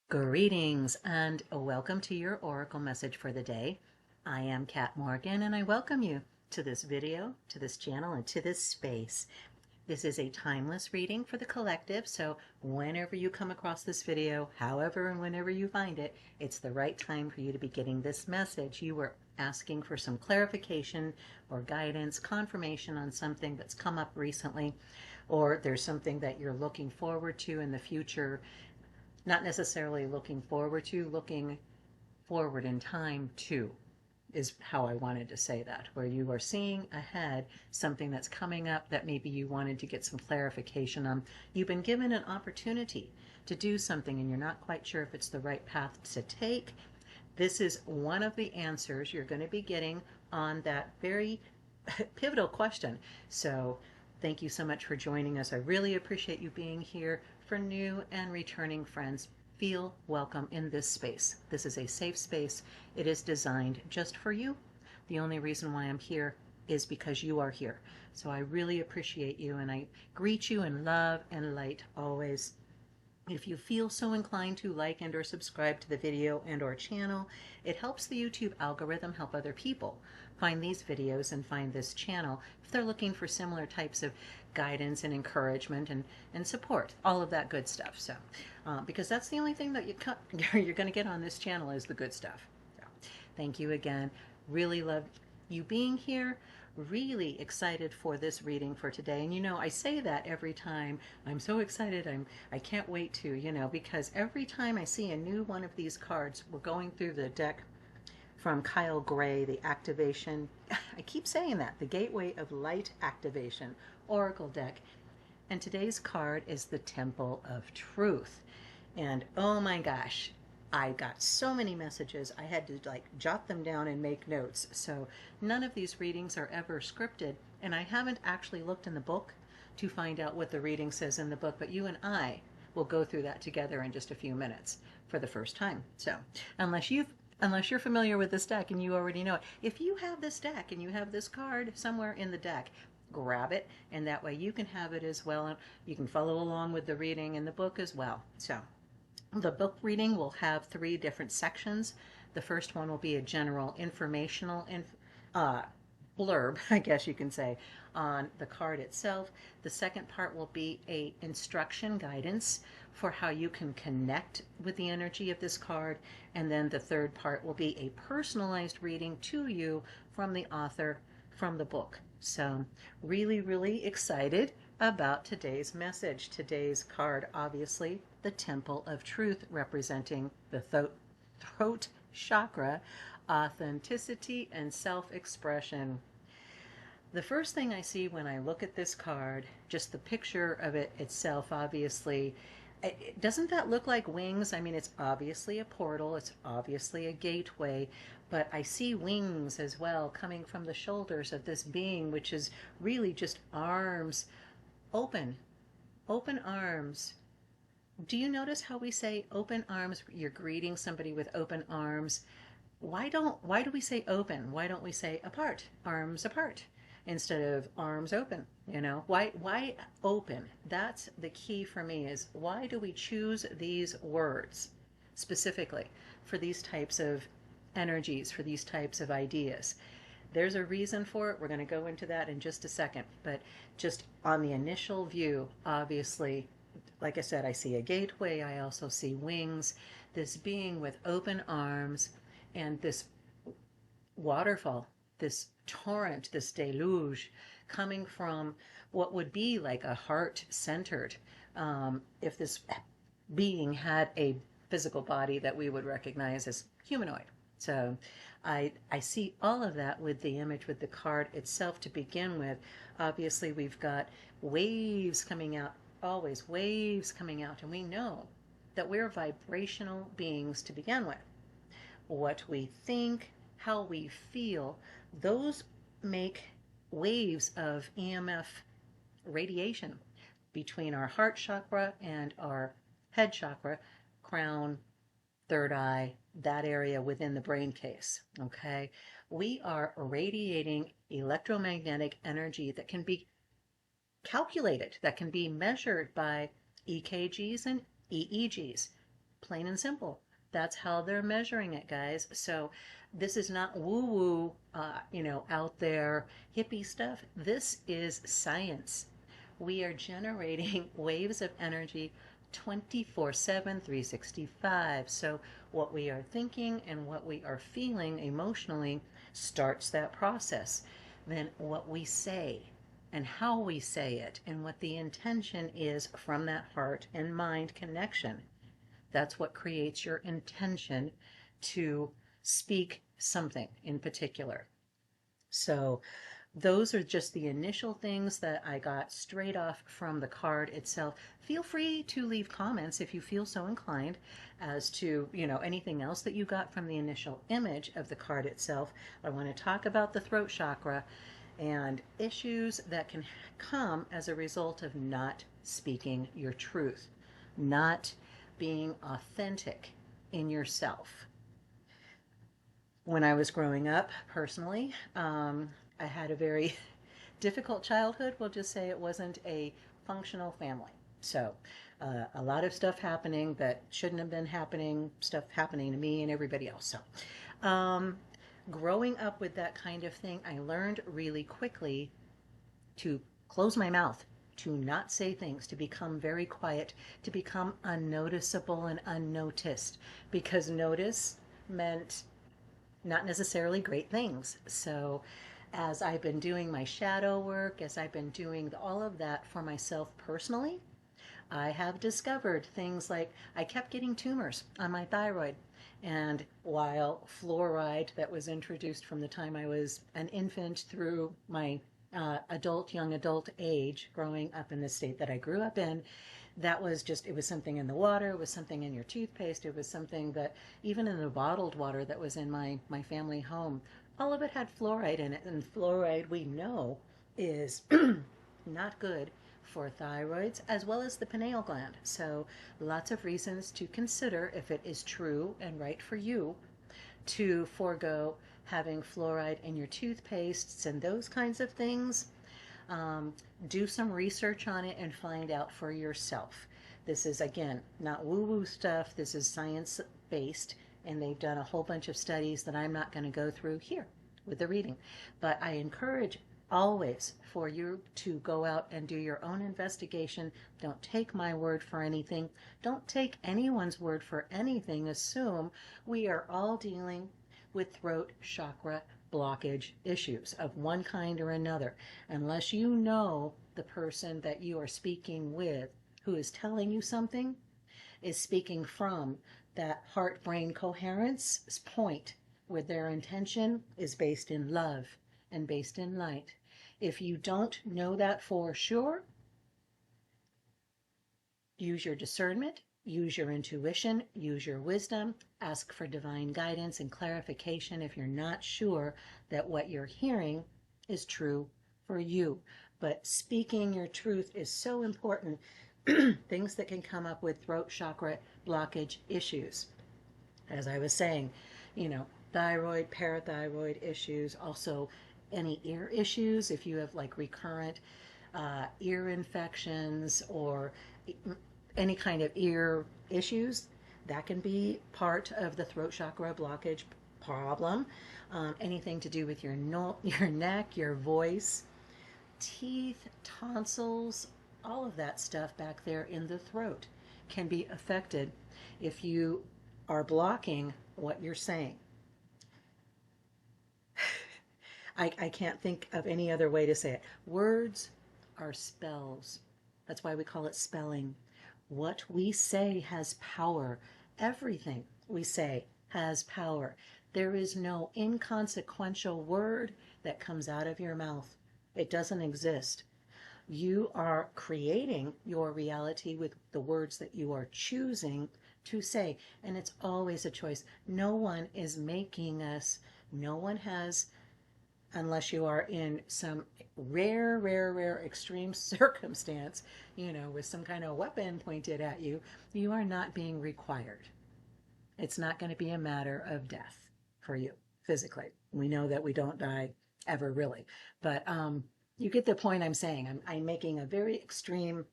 Greetings and welcome to your Oracle message for the day. I am Kat Morgan and I welcome you to this video, to this channel, and to this space. This is a timeless reading for the collective, so whenever you come across this video, however and whenever you find it, it's the right time for you to be getting this message. You were asking for some clarification or guidance, confirmation on something that's come up recently, or there's something that you're looking forward to in the future. Not necessarily looking forward to, looking forward in time to, is how I wanted to say that, where you are seeing ahead something that's coming up that maybe you wanted to get some clarification on. You've been given an opportunity to do something and you're not quite sure if it's the right path to take. This is one of the answers you're going to be getting on that very pivotal question. So thank you so much for joining us. I really appreciate you being here. For new and returning friends, feel welcome in this space. This is a safe space. It is designed just for you. The only reason why I'm here is because you are here. So I really appreciate you and I greet you in love and light always. If you feel so inclined to like and or subscribe to the video and or channel, it helps the YouTube algorithm help other people find these videos and find this channel if they're looking for similar types of guidance and encouragement and support, all of that good stuff. So, because that's the only thing that you're going to get on this channel is the good stuff. So, thank you again. Really love you being here. Really excited for this reading for today. And you know, I say that every time. I'm so excited. I can't wait to, because every time I see a new one of these cards, we're going through the deck from Kyle Gray, the activation. I keep saying that, the Gateway of Light Activation Oracle deck. And today's card is the Temple of Truth. And oh my gosh, I got so many messages, I had to jot them down and make notes. So none of these readings are ever scripted, and I haven't actually looked in the book to find out what the reading says in the book, but you and I will go through that together in just a few minutes for the first time. So unless you're familiar with this deck and you already know it, if you have this deck and you have this card somewhere in the deck, grab it, and that way you can have it as well, and you can follow along with the reading in the book as well. So the book reading will have 3 different sections. The first one will be a general informational blurb, I guess you can say, on the card itself. The second part will be a instruction guidance for how you can connect with the energy of this card. And then the third part will be a personalized reading to you from the author, from the book. So really, really excited about today's message. Today's card, obviously, the Temple of Truth, representing the throat chakra, authenticity, and self-expression. The first thing I see when I look at this card, just the picture of it itself, obviously, doesn't that look like wings? I mean, it's obviously a portal, it's obviously a gateway, but I see wings as well coming from the shoulders of this being, which is really just arms open, open arms. Do you notice how we say open arms? You're greeting somebody with open arms. Why do we say open? Why don't we say apart, arms apart, instead of arms open? Why open? That's the key for me, is why do we choose these words specifically for these types of energies, for these types of ideas? There's a reason for it. We're going to go into that in just a second. But just on the initial view, obviously, like I said, I see a gateway. I also see wings, this being with open arms, and this waterfall, this torrent, this deluge coming from what would be like a heart-centered, if this being had a physical body that we would recognize as humanoid. So I see all of that with the image, with the card itself to begin with. Obviously, we've got waves coming out, always waves coming out, and we know that we're vibrational beings to begin with. What we think, how we feel, those make waves of EMF radiation between our heart chakra and our head chakra, crown, third eye, that area within the brain case. Okay, we are radiating electromagnetic energy that can be calculated, that can be measured by EKGs and EEGs. plain and simple. That's how they're measuring it, guys. So this is not woo-woo, out there hippie stuff. This is science. We are generating waves of energy 24/7, 365. So what we are thinking and what we are feeling emotionally starts that process. Then what we say and how we say it and what the intention is from that heart and mind connection. That's what creates your intention to speak something in particular. So those are just the initial things that I got straight off from the card itself. Feel free to leave comments if you feel so inclined as to, anything else that you got from the initial image of the card itself. I want to talk about the throat chakra and issues that can come as a result of not speaking your truth, not being authentic in yourself. When I was growing up, personally, I had a very difficult childhood. We'll just say it wasn't a functional family. So a lot of stuff happening that shouldn't have been happening, stuff happening to me and everybody else. So growing up with that kind of thing, I learned really quickly to close my mouth, to not say things, to become very quiet, to become unnoticeable and unnoticed, because notice meant not necessarily great things. So as I've been doing my shadow work, as I've been doing all of that for myself personally, I have discovered things like I kept getting tumors on my thyroid. And while fluoride that was introduced from the time I was an infant through my young adult age, growing up in the state that I grew up in, that was just, it was something in the water, it was something in your toothpaste, it was something that even in the bottled water that was in my family home, all of it had fluoride in it. And fluoride, we know, is not good for thyroids as well as the pineal gland. So lots of reasons to consider if it is true and right for you to forego having fluoride in your toothpastes and those kinds of things. Do some research on it and find out for yourself. This is, again, not woo-woo stuff. This is science-based, and they've done a whole bunch of studies that I'm not going to go through here with the reading. But I encourage always for you to go out and do your own investigation. Don't take my word for anything. Don't take anyone's word for anything. Assume we are all dealing with throat chakra blockage issues of one kind or another. Unless you know the person that you are speaking with who is telling you something is speaking from that heart-brain coherence point where their intention is based in love and based in light. If you don't know that for sure, use your discernment, use your intuition, use your wisdom, ask for divine guidance and clarification if you're not sure that what you're hearing is true for you. But speaking your truth is so important. Things that can come up with throat chakra blockage issues. As I was saying, thyroid, parathyroid issues, also any ear issues, if you have like recurrent ear infections or any kind of ear issues, that can be part of the throat chakra blockage problem. Anything to do with your neck, your voice, teeth, tonsils, all of that stuff back there in the throat can be affected if you are blocking what you're saying. I can't think of any other way to say it. Words are spells. That's why we call it spelling. What we say has power. Everything we say has power. There is no inconsequential word that comes out of your mouth. It doesn't exist. You are creating your reality with the words that you are choosing to say. And it's always a choice. No one is making us. No one has, unless you are in some rare extreme circumstance, with some kind of weapon pointed at you, you are not being required. It's not going to be a matter of death for you physically. We know that we don't die ever really, but you get the point I'm saying. I'm making a very extreme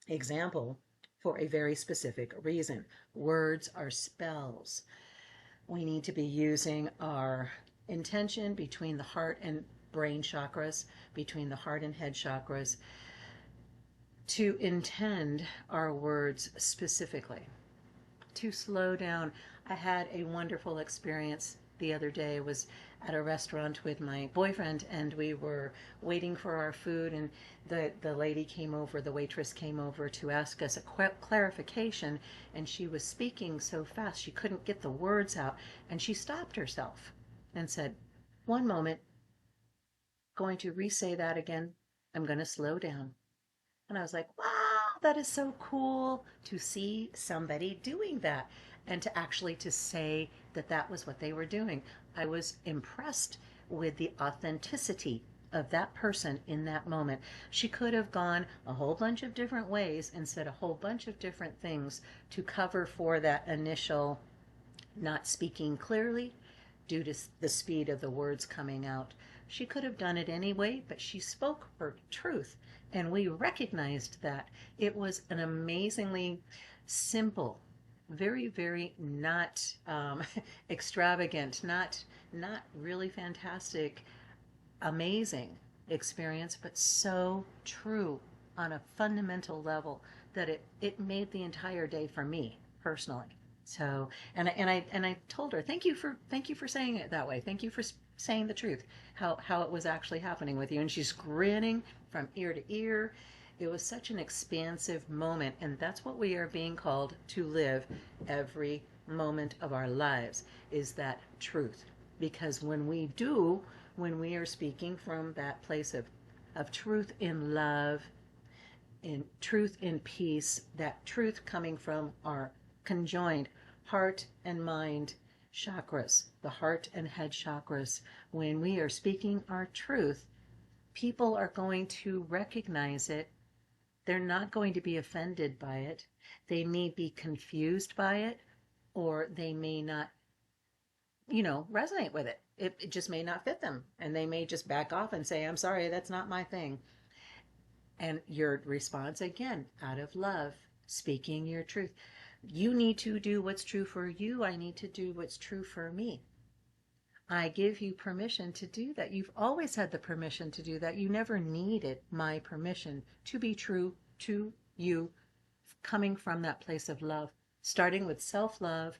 example for a very specific reason. Words are spells. We need to be using our intention between the heart and brain chakras, between the heart and head chakras, to intend our words specifically, to slow down. I had a wonderful experience the other day. I was at a restaurant with my boyfriend and we were waiting for our food, and the lady came over, the waitress came over to ask us a clarification, and she was speaking so fast she couldn't get the words out, and she stopped herself and said, "One moment, going to re-say that again. I'm going to slow down." And I was like, wow, that is so cool to see somebody doing that, and to actually to say that that was what they were doing. I was impressed with the authenticity of that person in that moment. She could have gone a whole bunch of different ways and said a whole bunch of different things to cover for that initial not speaking clearly due to the speed of the words coming out. She could have done it anyway, but she spoke her truth, and we recognized that. It was an amazingly simple, very, very not extravagant, not really fantastic, amazing experience, but so true on a fundamental level that it made the entire day for me personally. So, and I told her, thank you for saying it that way. Thank you for saying the truth, how it was actually happening with you. And she's grinning from ear to ear. It was such an expansive moment, and that's what we are being called to live every moment of our lives, is that truth. Because when we are speaking from that place of truth in love, in truth in peace, that truth coming from our conjoined heart and mind chakras, the heart and head chakras, when we are speaking our truth, people are going to recognize it. They're not going to be offended by it. They may be confused by it, or they may not, resonate with it. It just may not fit them, and they may just back off and say, "I'm sorry, that's not my thing." And your response, again, out of love, speaking your truth. You need to do what's true for you. I need to do what's true for me. I give you permission to do that. You've always had the permission to do that. You never needed my permission to be true to you, coming from that place of love, starting with self-love,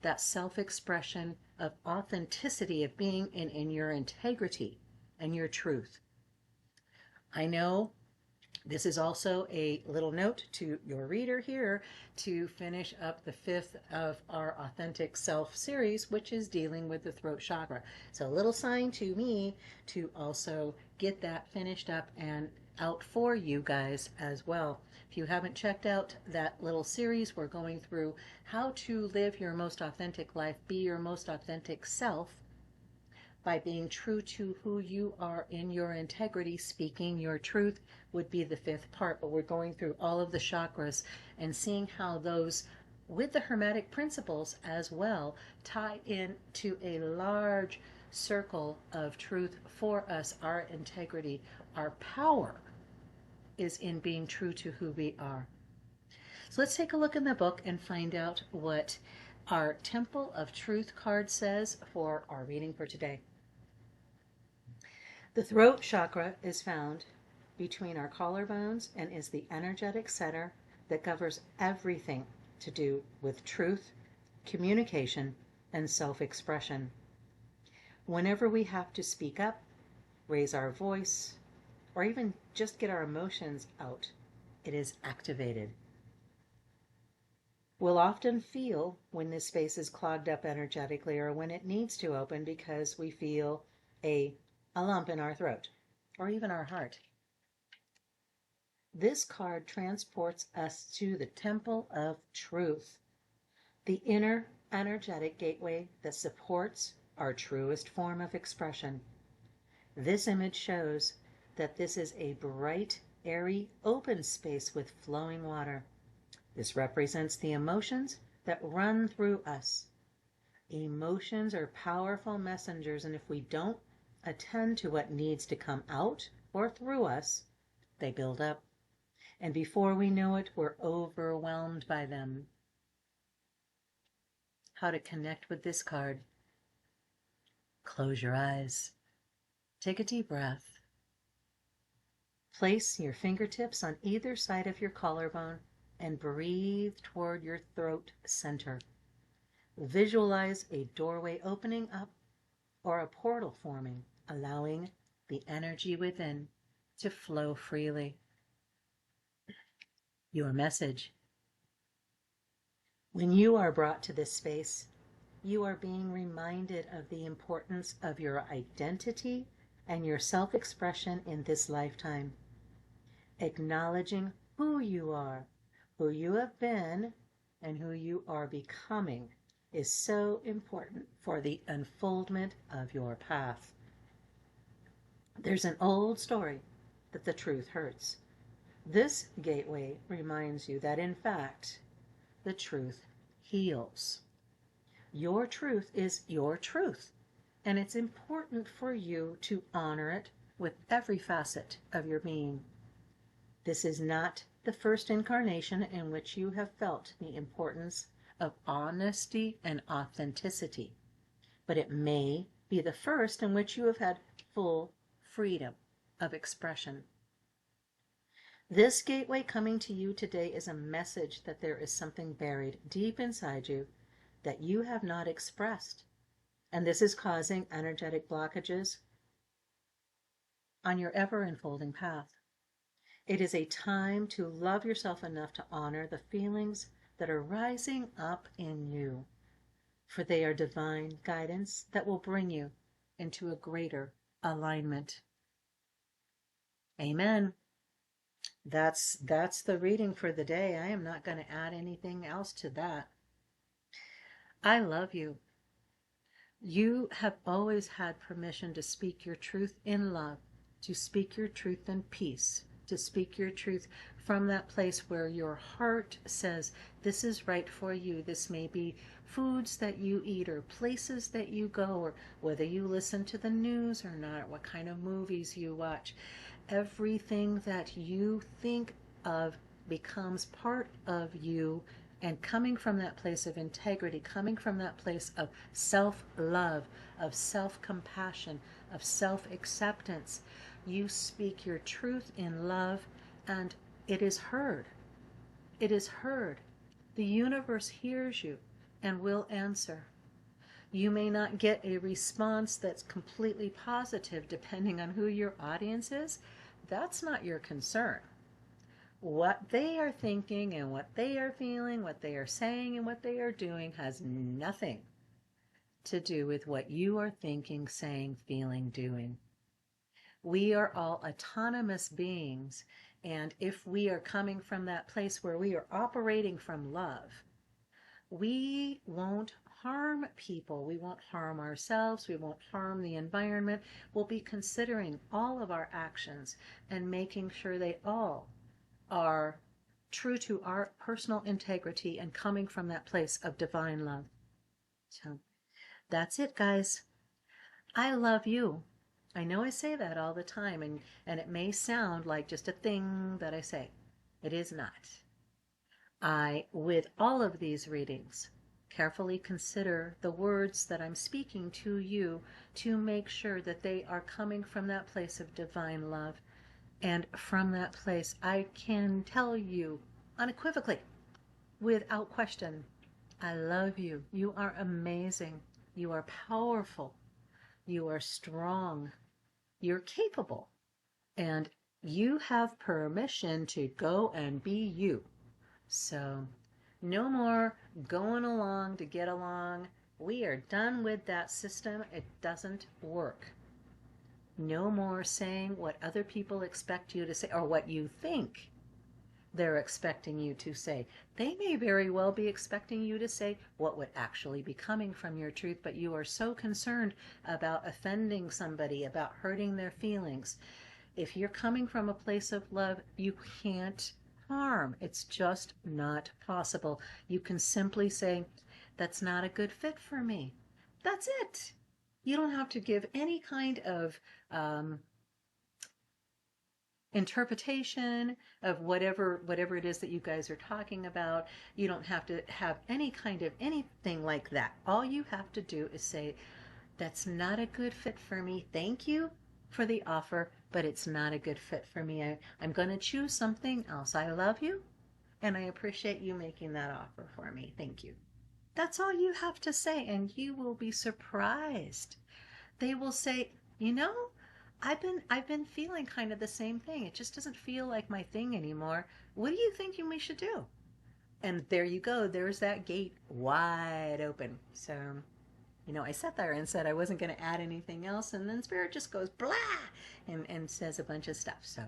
that self-expression of authenticity, of being in your integrity and your truth. I know this is also a little note to your reader here to finish up the 5th of our Authentic Self series, which is dealing with the throat chakra. So a little sign to me to also get that finished up and out for you guys as well. If you haven't checked out that little series, we're going through how to live your most authentic life, be your most authentic self, by being true to who you are in your integrity. Speaking your truth would be the 5th part, but we're going through all of the chakras and seeing how those, with the Hermetic principles as well, tie into a large circle of truth for us. Our integrity, our power is in being true to who we are. So let's take a look in the book and find out what our Temple of Truth card says for our reading for today. The throat chakra is found between our collarbones and is the energetic center that governs everything to do with truth, communication, and self-expression. Whenever we have to speak up, raise our voice, or even just get our emotions out, it is activated. We'll often feel when this space is clogged up energetically, or when it needs to open, because we feel a lump in our throat, or even our heart. This card transports us to the Temple of Truth, the inner energetic gateway that supports our truest form of expression. This image shows that this is a bright, airy, open space with flowing water. This represents the emotions that run through us. Emotions are powerful messengers, and if we don't attend to what needs to come out or through us, they build up. And before we know it, we're overwhelmed by them. How to connect with this card. Close your eyes. Take a deep breath. Place your fingertips on either side of your collarbone and breathe toward your throat center. Visualize a doorway opening up or a portal forming, allowing the energy within to flow freely. Your message. When you are brought to this space, you are being reminded of the importance of your identity and your self-expression in this lifetime. Acknowledging who you are, who you have been, and who you are becoming is so important for the unfoldment of your path. There's an old story that the truth hurts. This gateway reminds you that, in fact, the truth heals. Your truth is your truth, and it's important for you to honor it with every facet of your being. This is not the first incarnation in which you have felt the importance of honesty and authenticity, but it may be the first in which you have had full freedom of expression. This gateway coming to you today is a message that there is something buried deep inside you that you have not expressed, and this is causing energetic blockages on your ever-unfolding path. It is a time to love yourself enough to honor the feelings that are rising up in you, for they are divine guidance that will bring you into a greater alignment. Amen. That's the reading for the day. I am not going to add anything else to that. I love you. You have always had permission to speak your truth in love, to speak your truth in peace, to speak your truth from that place where your heart says, this is right for you. This may be foods that you eat or places that you go, or whether you listen to the news or not, what kind of movies you watch. Everything that you think of becomes part of you, and coming from that place of integrity, coming from that place of self-love, of self-compassion, of self-acceptance, you speak your truth in love, and it is heard. It is heard. The universe hears you and will answer. You may not get a response that's completely positive depending on who your audience is. That's not your concern. What they are thinking and what they are feeling, what they are saying and what they are doing has nothing to do with what you are thinking, saying, feeling, doing. We are all autonomous beings, and if we are coming from that place where we are operating from love, we won't harm people. We won't harm ourselves. We won't harm the environment. We'll be considering all of our actions and making sure they all are true to our personal integrity and coming from that place of divine love. So that's it, guys. I love you. I know I say that all the time, and it may sound like just a thing that I say. It is not. I, with all of these readings, carefully consider the words that I'm speaking to you to make sure that they are coming from that place of divine love. And from that place, I can tell you unequivocally, without question, I love you. You are amazing. You are powerful. You are strong. You're capable. And you have permission to go and be you. So no more going along to get along. We are done with that system. It doesn't work. No more saying what other people expect you to say or what you think they're expecting you to say. They may very well be expecting you to say what would actually be coming from your truth, but you are so concerned about offending somebody, about hurting their feelings. If you're coming from a place of love, you can't harm. It's just not possible. You can simply say, that's not a good fit for me. That's it. You don't have to give any kind of interpretation of whatever it is that you guys are talking about. You don't have to have any kind of anything like that. All you have to do is say, that's not a good fit for me. Thank you for the offer, but it's not a good fit for me. I'm going to choose something else. I love you, and I appreciate you making that offer for me. Thank you. That's all you have to say, and you will be surprised. They will say, you know, I've been feeling kind of the same thing. It just doesn't feel like my thing anymore. What do you think we should do? And there you go. There's that gate wide open. So, you know, I sat there and said I wasn't going to add anything else, and then Spirit just goes blah and says a bunch of stuff. So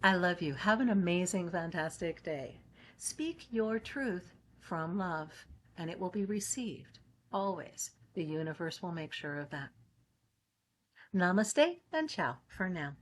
I love you. Have an amazing, fantastic day. Speak your truth from love, and it will be received. Always. The universe will make sure of that. Namaste and ciao for now.